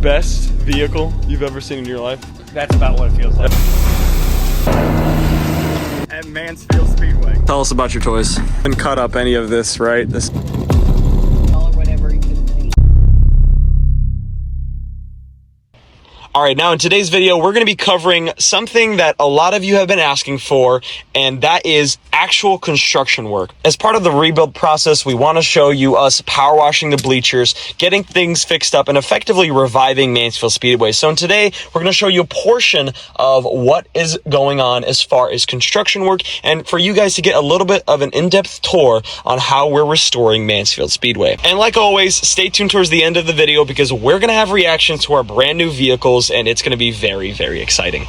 best vehicle you've ever seen in your life? That's about what it feels like. At Mansfield Speedway. Tell us about your toys. Didn't cut up any of this, right? This. Or whatever you can see. All right, now in today's video, we're going to be covering something that a lot of you have been asking for, and that is actual construction work. As part of the rebuild process, we want to show you us power washing the bleachers, getting things fixed up, and effectively reviving Mansfield Speedway. So today, we're going to show you a portion of what is going on as far as construction work, and for you guys to get a little bit of an in-depth tour on how we're restoring Mansfield Speedway. And like always, stay tuned towards the end of the video because we're going to have reactions to our brand new vehicles, and it's going to be very, very exciting.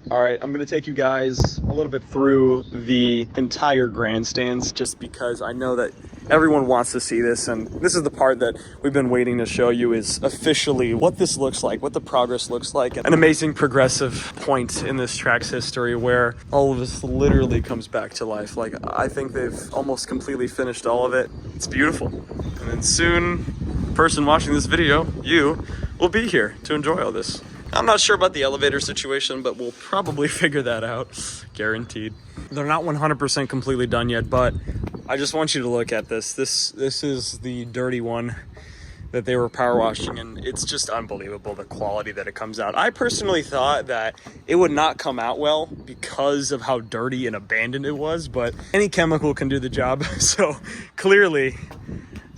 All right, I'm gonna take you guys a little bit through the entire grandstands just because I know that everyone wants to see this, and this is the part that we've been waiting to show you is officially what this looks like, what the progress looks like. An amazing progressive point in this track's history where all of this literally comes back to life. Like, I think they've almost completely finished all of it. It's beautiful. And then soon, person watching this video, you, will be here to enjoy all this. I'm not sure about the elevator situation, but we'll probably figure that out, guaranteed. They're not 100% completely done yet, but I just want you to look at this. This is the dirty one that they were power washing, and it's just unbelievable the quality that it comes out. I personally thought that it would not come out well because of how dirty and abandoned it was, but any chemical can do the job, so clearly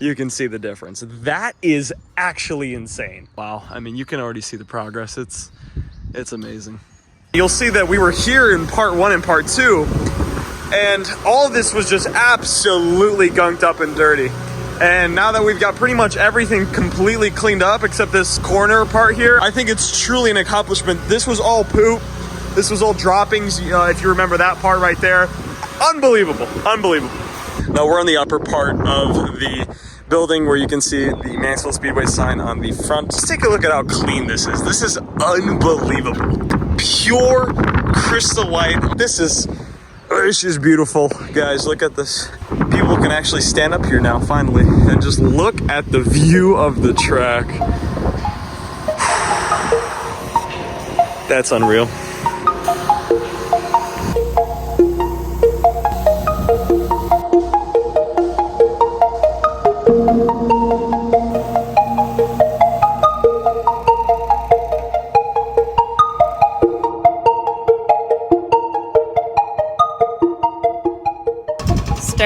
you can see the difference. That is actually insane. Wow, I mean, you can already see the progress. It's amazing. You'll see that we were here in part 1 and part 2, and all of this was just absolutely gunked up and dirty. And now that we've got pretty much everything completely cleaned up except this corner part here, I think it's truly an accomplishment. This was all poop. This was all droppings, if you remember that part right there. Unbelievable, unbelievable. Now we're on the upper part of the building where you can see the Mansfield Speedway sign on the front. Just take a look at how clean this is. This is unbelievable. Pure crystal white. This is beautiful. Guys, look at this. People can actually stand up here now, finally, and just look at the view of the track. That's unreal.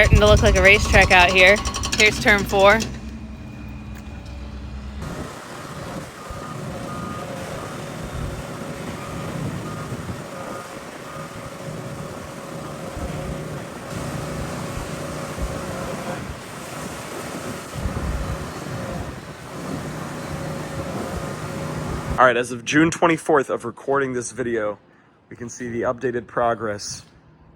starting to look like a racetrack out here. Here's turn 4. All right, as of June 24th of recording this video, we can see the updated progress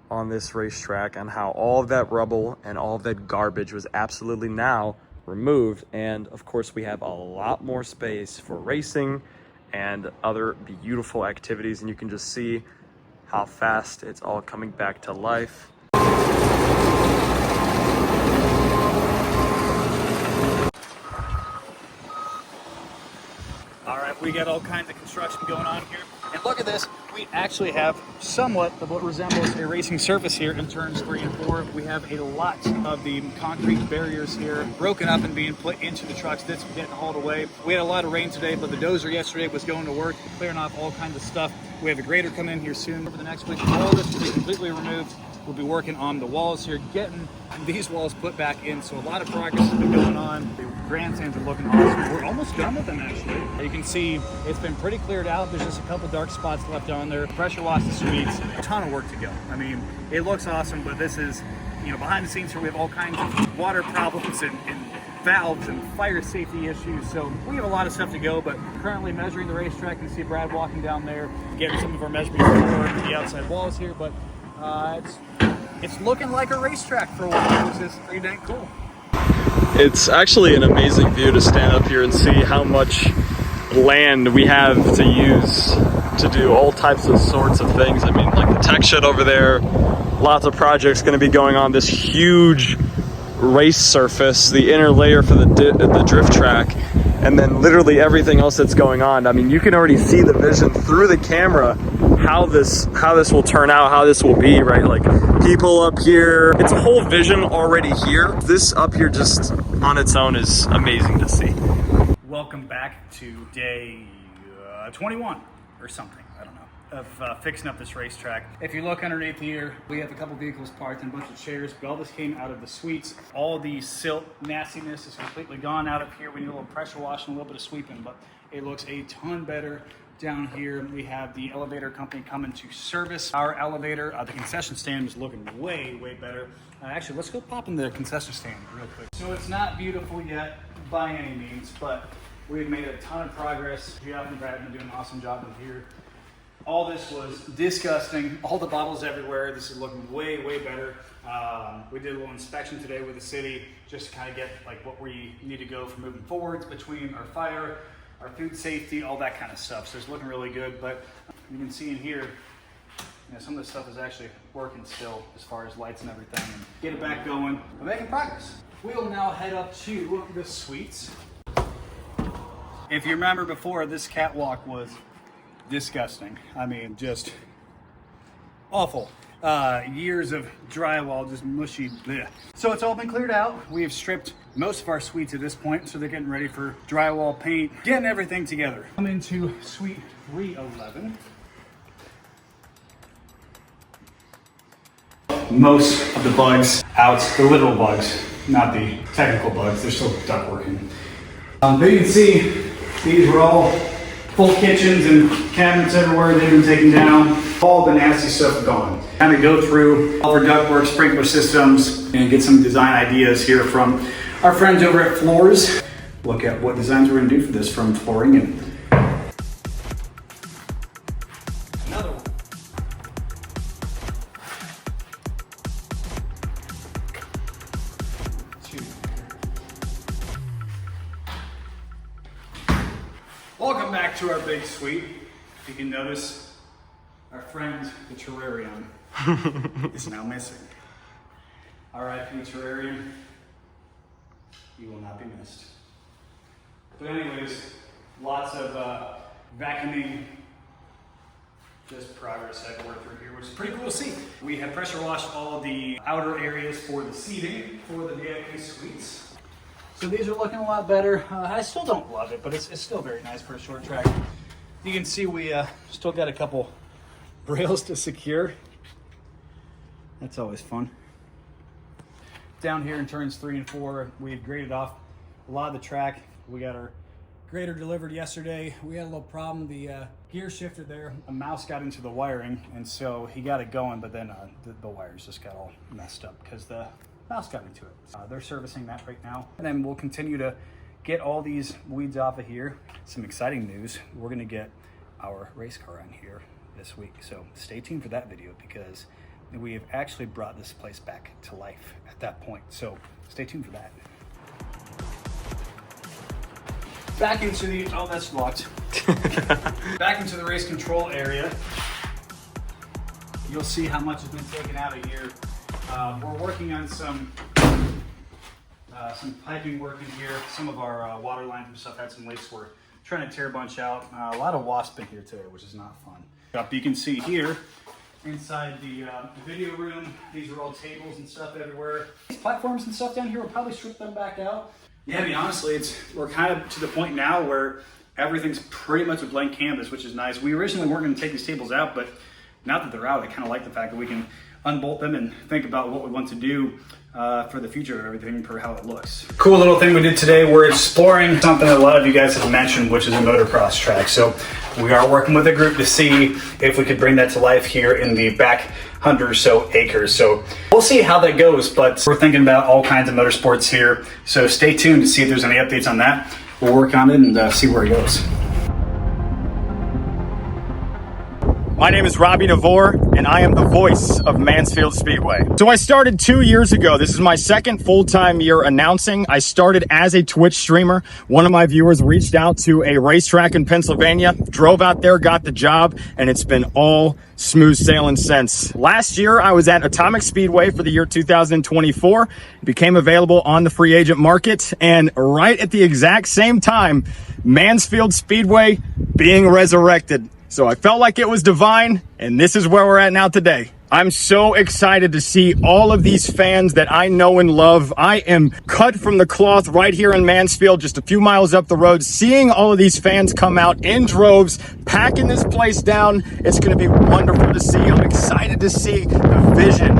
on this racetrack and how all of that rubble and all of that garbage was absolutely now removed. And of course, we have a lot more space for racing and other beautiful activities. And you can just see how fast it's all coming back to life. All right, we got all kinds of construction going on here. And look at this, we actually have somewhat of what resembles a racing surface here in turns 3 and 4. We have a lot of the concrete barriers here broken up and being put into the trucks that's getting hauled away. We had a lot of rain today, but the dozer yesterday was going to work, clearing off all kinds of stuff. We have a grader coming in here soon. Over the next week, all this will be completely removed. We'll be working on the walls here, getting these walls put back in. So a lot of progress has been going on. The grandstands are looking awesome. We're almost done with them, actually. You can see it's been pretty cleared out. There's just a couple dark spots left on there. Pressure wash the suites. A ton of work to go. I mean, it looks awesome, but this is, you know, behind the scenes here, we have all kinds of water problems and valves and fire safety issues. So we have a lot of stuff to go, but currently measuring the racetrack. You can see Brad walking down there, getting some of our measurements for the outside walls here, but it's looking like a racetrack for a while, which is pretty dang cool. It's actually an amazing view to stand up here and see how much land we have to use to do all types of sorts of things. I mean, like the tech shed over there, lots of projects going to be going on. This huge race surface, the inner layer for the drift track, and then literally everything else that's going on. I mean, you can already see the vision through the camera how this will turn out, how this will be, right? Like people up here, it's a whole vision already here. This up here just on its own is amazing to see. Welcome back to day 21 or something, I don't know, of fixing up this racetrack. If you look underneath here, we have a couple vehicles parked and a bunch of chairs, but all this came out of the suites. All the silt nastiness is completely gone out of here. We need a little pressure washing, a little bit of sweeping, but it looks a ton better. Down here, we have the elevator company coming to service our elevator. The concession stand is looking way, way better. Actually, let's go pop in the concession stand real quick. So it's not beautiful yet by any means, but we've made a ton of progress. Jeff and Brad have been doing an awesome job in here. All this was disgusting. All the bottles everywhere. This is looking way, way better. We did a little inspection today with the city just to kind of get like what we need to go for moving forwards between our fire, our food safety, all that kind of stuff. So it's looking really good, but you can see in here, you know, some of this stuff is actually working still as far as lights and everything, and get it back going. We're making progress. We'll now head up to the suites. If you remember before, this catwalk was disgusting. I mean, just awful. Years of drywall, just mushy. Bleh. So it's all been cleared out. We have stripped most of our suites at this point, so they're getting ready for drywall, paint, getting everything together. I'm into suite 311. Most of the bugs out, the literal bugs, not the technical bugs. They're still duct working. But you can see these were all full kitchens and cabinets everywhere. They've been taken down. All the nasty stuff gone. Kind of go through all our ductwork, sprinkler systems, and get some design ideas here from our friends over at Floors. Look at what designs we're going to do for this from flooring and another one. Welcome back to our big suite. If you can notice, our friend, the terrarium, is now missing. R.I.P. terrarium, you will not be missed. But anyways, lots of vacuuming, just progress everywhere through here, which is pretty cool to see. We have pressure washed all of the outer areas for the seating for the VIP suites. So these are looking a lot better. I still don't love it, but it's still very nice for a short track. You can see we still got a couple rails to secure. That's always fun. down here in turns 3 and 4. We've graded off a lot of the track. We got our grader delivered yesterday. We had a little problem. The gear shifter there, a mouse got into the wiring, and so he got it going, but then the wires just got all messed up because the mouse got into it. They're servicing that right now. And then we'll continue to get all these weeds off of here. Some exciting news. We're gonna get our race car on here this week. So stay tuned for that video because we have actually brought this place back to life at that point. So stay tuned for that. Back into the, oh, that's locked. Back into the race control area. You'll see how much has been taken out of here. We're working on some piping work in here. Some of our water lines and stuff had some leaks. We're trying to tear a bunch out. A lot of wasp in here today, which is not fun. You can see here, inside the video room, these are all tables and stuff everywhere. These platforms and stuff down here, we'll probably strip them back out. Yeah, I mean, honestly, we're kind of to the point now where everything's pretty much a blank canvas, which is nice. We originally weren't going to take these tables out, but now that they're out, I kind of like the fact that we can unbolt them and think about what we want to do for the future of everything for how it looks. Cool little thing we did today, we're exploring something that a lot of you guys have mentioned, which is a motocross track. So we are working with a group to see if we could bring that to life here in the back 100 or so acres. So we'll see how that goes, but we're thinking about all kinds of motorsports here. So stay tuned to see if there's any updates on that. We'll work on it and see where it goes. My name is Robbie Navor, and I am the voice of Mansfield Speedway. So I started 2 years ago. This is my second full-time year announcing. I started as a Twitch streamer. One of my viewers reached out to a racetrack in Pennsylvania, drove out there, got the job, and it's been all smooth sailing since. Last year, I was at Atomic Speedway for the year 2024. It became available on the free agent market, and right at the exact same time, Mansfield Speedway being resurrected. So I felt like it was divine, and this is where we're at now today. I'm so excited to see all of these fans that I know and love. I am cut from the cloth right here in Mansfield, just a few miles up the road, seeing all of these fans come out in droves, packing this place down. It's going to be wonderful to see. I'm excited to see the vision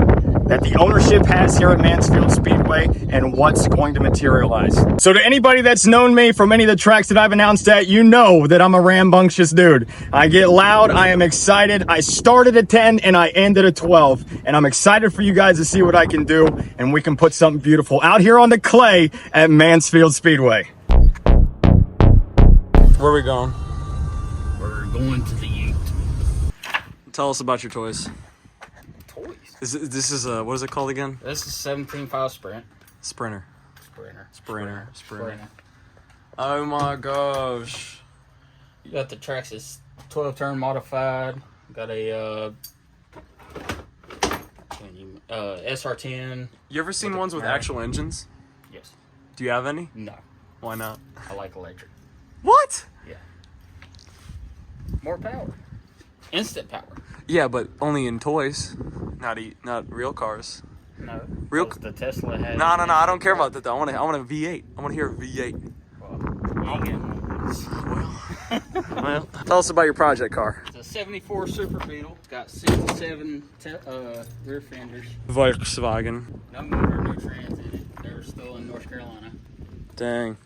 that the ownership has here at Mansfield Speedway and what's going to materialize. So to anybody that's known me from any of the tracks that I've announced at, you know that I'm a rambunctious dude. I get loud, I am excited. I started at 10 and I ended at 12. And I'm excited for you guys to see what I can do, and we can put something beautiful out here on the clay at Mansfield Speedway. Where are we going? We're going to the Ute. Tell us about your toys. Toys? This is what is it called again? This is 17.5 Sprint. Sprinter. Sprinter. Oh my gosh. You got the Traxxas 12-turn modified. Got a SR10. You ever seen ones with actual engines? Yes. Do you have any? No. Why not? I like electric. What? Yeah. More power. Instant power. Yeah, but only in toys, not real cars. No. Real. The Tesla has. No. I don't care about that though. I want a V8. I want to hear a V8. Well, I'll get one. Well, tell us about your project car. It's a 74 Super Beetle. It's got 67 rear fenders. Volkswagen. No motor, no trans in it. They're still in North Carolina. Dang.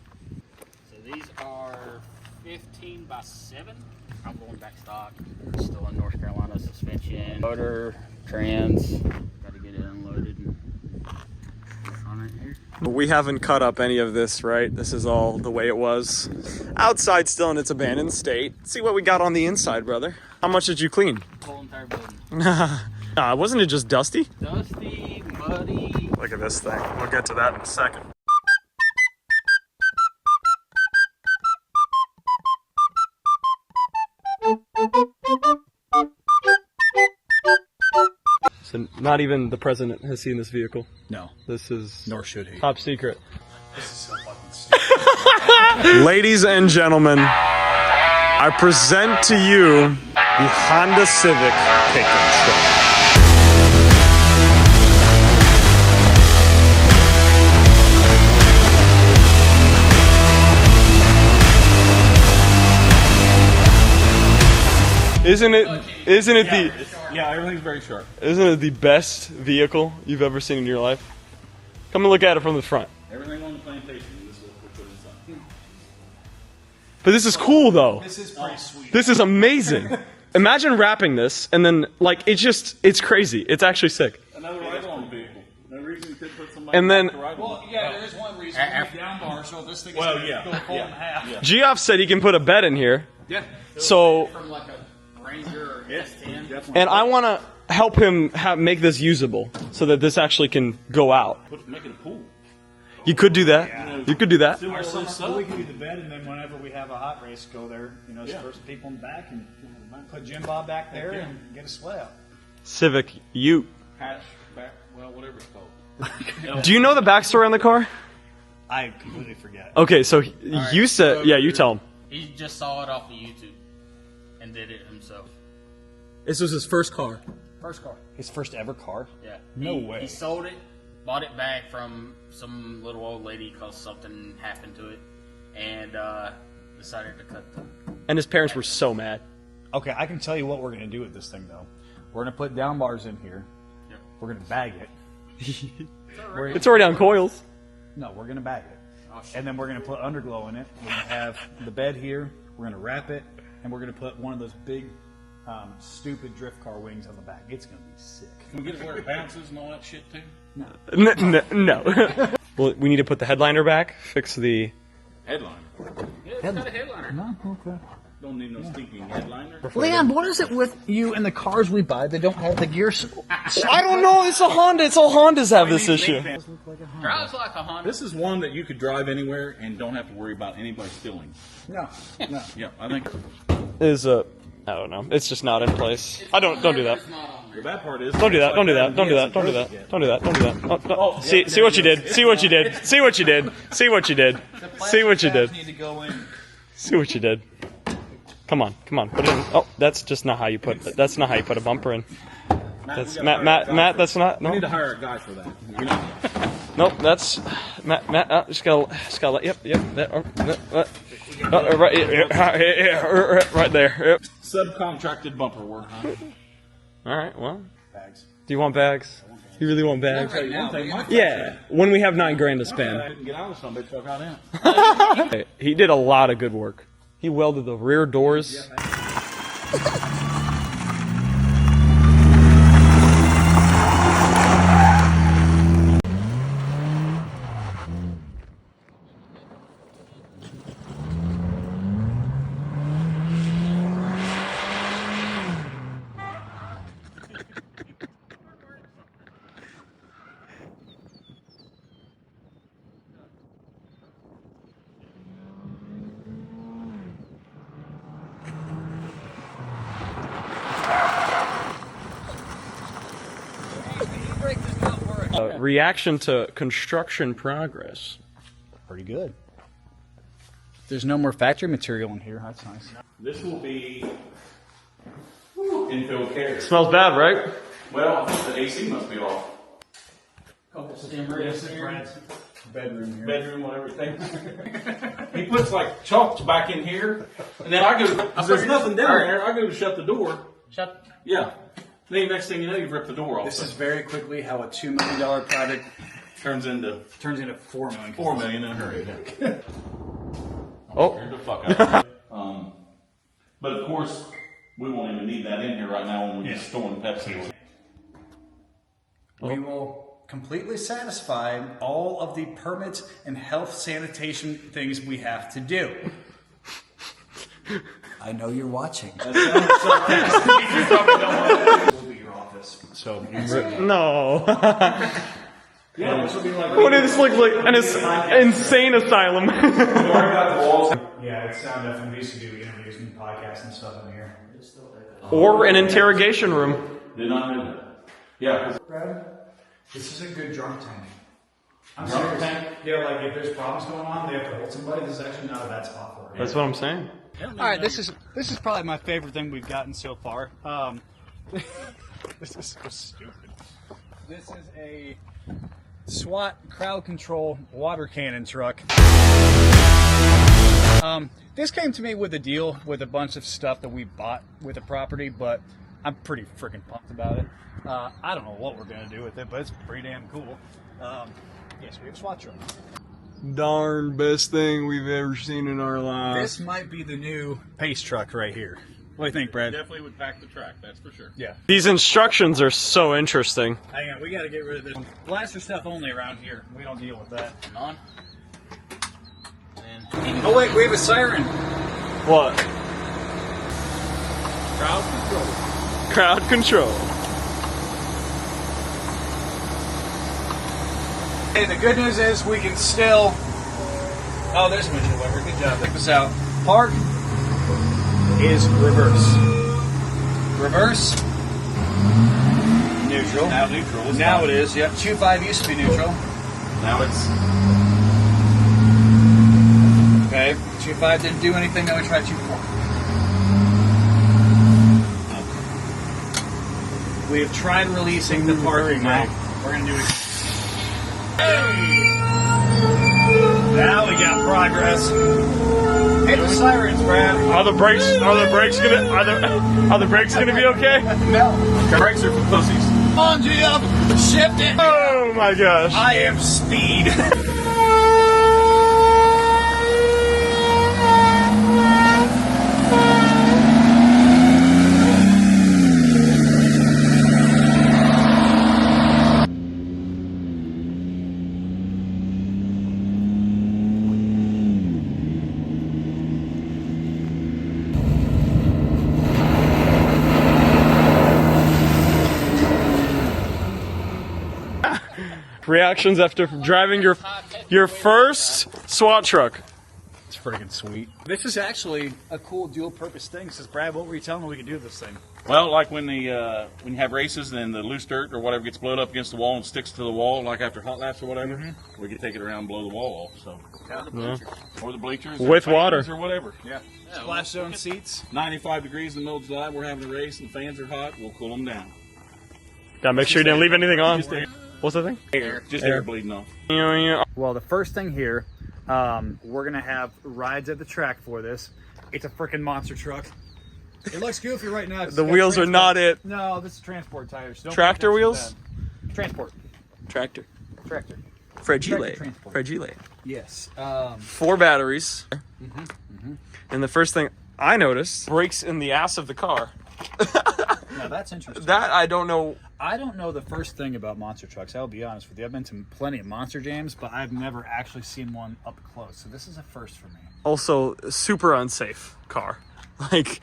So these are 15 by 7. I'm going back stock. They're still in North Carolina. Suspension, motor, trans. Got to get it unloaded and put it on it here. We haven't cut up any of this, right? This is all the way it was. Outside still in its abandoned state. See what we got on the inside, brother. How much did you clean? The whole entire building. Wasn't it just dusty? Dusty, muddy. Look at this thing. We'll get to that in a second. So not even the president has seen this vehicle. No. This is Nor should he. top secret. This is so fucking stupid. Ladies and gentlemen, I present to you the Honda Civic pickup truck. Isn't it Yeah, everything's very sharp. the best vehicle you've ever seen in your life? Come and look at it from the front. Everything on the plantation, this is what we put inside. But this is cool, though. This is pretty sweet. This is amazing. Imagine wrapping this, and then, like, it's crazy. It's actually sick. Another ride-along vehicle. No reason you could put somebody And then, to ride along. Well, yeah, there is one reason. Down bar, so this thing is Well, going yeah, to go full yeah, in half. yeah. Geoff said he can put a bed in here. Yeah. So, From like a Ranger or S10. Definitely. and I want to help him make this usable so that this actually can go out. Make it a pool. You could do that. You could do that. Our summer, we can do the bed, and then whenever we have a hot race, go there, spur some people in the back, and put Jim Bob back there and get a sleigh out. Civic Ute. Hatchback, well, whatever it's called. Do you know the backstory on the car? I completely forget. Okay, so you said, yeah, you tell him. He just saw it off of YouTube and did it himself. This was his first car. First car. His first ever car? Yeah. No way. He sold it, bought it back from some little old lady because something happened to it, and decided to cut the... And his parents were so mad. Okay, I can tell you what we're going to do with this thing, though. We're going to put down bars in here. Yep. We're going to bag it. It's already on coils. No, we're going to bag it. And then we're going to put underglow in it. We're going to have the bed here. We're going to wrap it. And we're going to put one of those big, stupid drift car wings on the back. It's going to be sick. Can we get it where it bounces and all that shit, too? No. Well, we need to put the headliner back, fix the... Headliner. Yeah, it's got a headliner. No, okay. Don't need no stinking headliner. Leon, what is it with you and the cars we buy that don't have the gear? I don't know. It's a Honda. It's all Hondas have this issue. Drives like a Honda. This is one that you could drive anywhere and don't have to worry about anybody stealing. No. Yeah, I think Is I don't know. It's just not in place. I don't do that. It's not on there. the bad part is... Don't do that. Don't do that. Don't do that. Don't do that. Don't do that. Don't do that. Oh, see what you did. See what you did. See what you did. See what you did. See what you did. Need to go in. See what you did. Come on. Put it in. Oh, that's just not how you put it. That's not how you put a bumper in. That's Matt. That's not. We No. need to hire a guy for that. You know? Nope. That's Matt. Just gotta. Yep. Right there. Yep. Subcontracted bumper work. All right. Well, Bags. do you want bags? You really want bags? One thing, my Yeah. When we have $9 grand to I spend. didn't get out of some bitch, so I got in. He did a lot of good work. He welded the rear doors. Reaction to construction progress. Pretty good. There's no more factory material in here. That's nice. This will be infill care. Smells bad, right? Well, the AC must be off. Couple steamers in here. Bedroom here. Bedroom, whatever. He puts like chalks back in here, and then I go. There's nothing down there. I go to shut the door. Shut. Yeah. Then next thing you know, you've ripped the door off. This is very quickly how a $2 million project turns into turns into $4 million. $4 million in a hurry. Oh. Get the fuck out. But of course, we won't even need that in here right now when we're just storing Pepsi. We will completely satisfy all of the permits and health sanitation things we have to do. I know you're watching. Will be your office. So No. Yeah, this will be like. What does this look like? An insane asylum. yeah, it's sound deaf. We used to do interviews and podcasts and stuff in here. Or an interrogation room. Did not know that. Yeah. Brad, this is a good drunk tank. I'm Drunk serious. tank? Yeah, like if there's problems going on, they have to hold somebody. This is actually not a bad spot for it. That's what I'm saying. All right, this is probably my favorite thing we've gotten so far. This is so stupid. This is a SWAT crowd control water cannon truck. This came to me with a deal with a bunch of stuff that we bought with the property, but I'm pretty freaking pumped about it. I don't know what we're gonna do with it, but it's pretty damn cool. Yes, we have SWAT truck. Darn best thing we've ever seen in our lives. This might be the new pace truck right here. What do you think, Brad? Definitely would pack the track, that's for sure. Yeah. These instructions are so interesting. Hang on, we got to get rid of this. Blaster stuff only around here. We don't deal with that. On. Oh wait, we have a siren. What? Crowd control. Crowd control. Hey, the good news is we can still. Oh, there's a windshield wiper. Good job. Check this out. Park is reverse. Reverse. Neutral. Now neutral. Now it is. Yep. 2.5 used to be neutral. Now it's. Okay. 2.5 didn't do anything. Now we try 2.4. We have tried releasing the parking now. We're gonna do it. Now we got progress. Hey, the sirens, Brad. Are the brakes gonna be okay? No. Brakes are for pussies. On, Jeff. Shift it. Oh my gosh. I am speed. Reactions after driving your first SWAT truck. It's freaking sweet. This is actually a cool dual-purpose thing. Says, Brad, what were you telling me we could do with this thing? Well, like when you have races and the loose dirt or whatever gets blown up against the wall and sticks to the wall, like after hot laps or whatever, we can take it around and blow the wall off. So, or the bleachers, With or water. fans or whatever. Yeah. Splash zone seats. 95 degrees in the middle of July, we're having a race and the fans are hot. We'll cool them down. Gotta make sure you didn't leave anything on. Just air. What's the thing? Air. Just air bleeding off. Well, the first thing here, we're going to have rides at the track for this. It's a freaking monster truck. It looks goofy right now. The wheels are not it. No, this is transport tires. Don't Tractor pay attention wheels? to that. Transport. Tractor. Tractor. Fragile. transport. Fragile. Yes. 4 batteries. And the first thing I noticed, brakes in the ass of the car. Now that's interesting. That I don't know. I don't know the first thing about monster trucks. I'll be honest with you. I've been to plenty of monster jams, but I've never actually seen one up close. So this is a first for me. Also, super unsafe car. Like,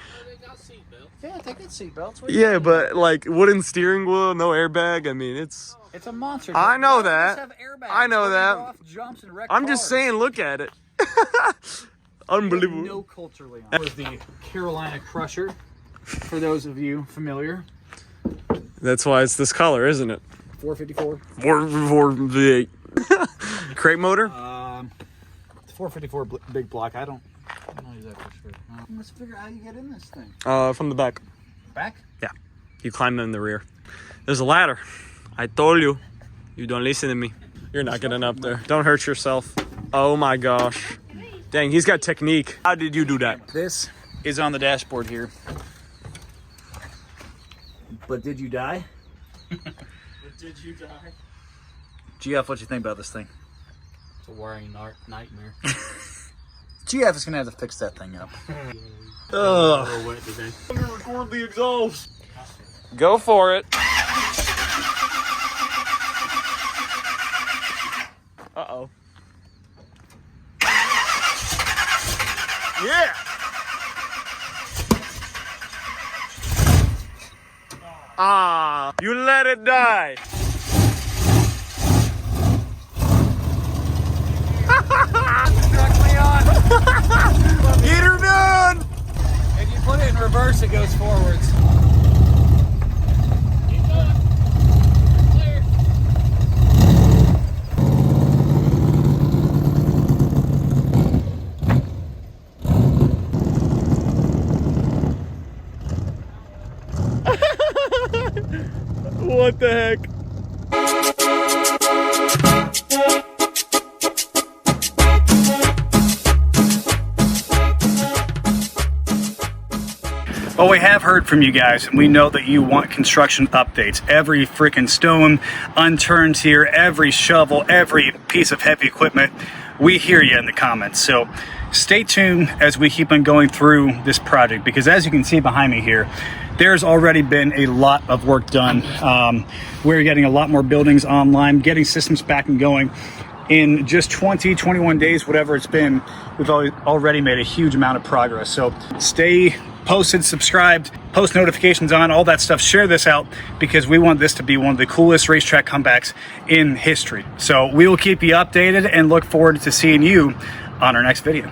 Yeah, they got seatbelts. yeah, but like wooden steering wheel, no airbag. I mean, it's It's a monster. I know Why does that. this have airbags? I know Why do they that. go off jumps and wreck I'm just cars? saying, look at it. Unbelievable. No culturally on. That was the Carolina Crusher, for those of you familiar. That's why it's this color, isn't it? 454. 4 V8. Crate motor? 454 big block. I don't know that for sure. Let's figure out how you get in this thing. From the back. Back? Yeah. You climb in the rear. There's a ladder. I told you. You don't listen to me. You're not getting up there. Don't hurt yourself. Oh my gosh. Dang, he's got technique. How did you do that? This is on the dashboard here. But did you die? Did you die? GF, what you think about this thing? It's a worrying nightmare. GF is gonna have to fix that thing up. A little wet today. I'm gonna record the exhaust. Go for it. Uh-oh. Yeah. Ah, you let it die. Struck me on. Get her done. If you put it in reverse, it goes forwards. Keep going. Clear. What the heck? Well, we have heard from you guys, and we know that you want construction updates. Every freaking stone unturned here, every shovel, every piece of heavy equipment. We hear you in the comments. So stay tuned as we keep on going through this project, because as you can see behind me here, there's already been a lot of work done. We're getting a lot more buildings online, getting systems back and going. In just 20, 21 days, whatever it's been, we've already made a huge amount of progress. So stay posted, subscribed, post notifications on, all that stuff. Share this out, because we want this to be one of the coolest racetrack comebacks in history. So we will keep you updated and look forward to seeing you on our next video.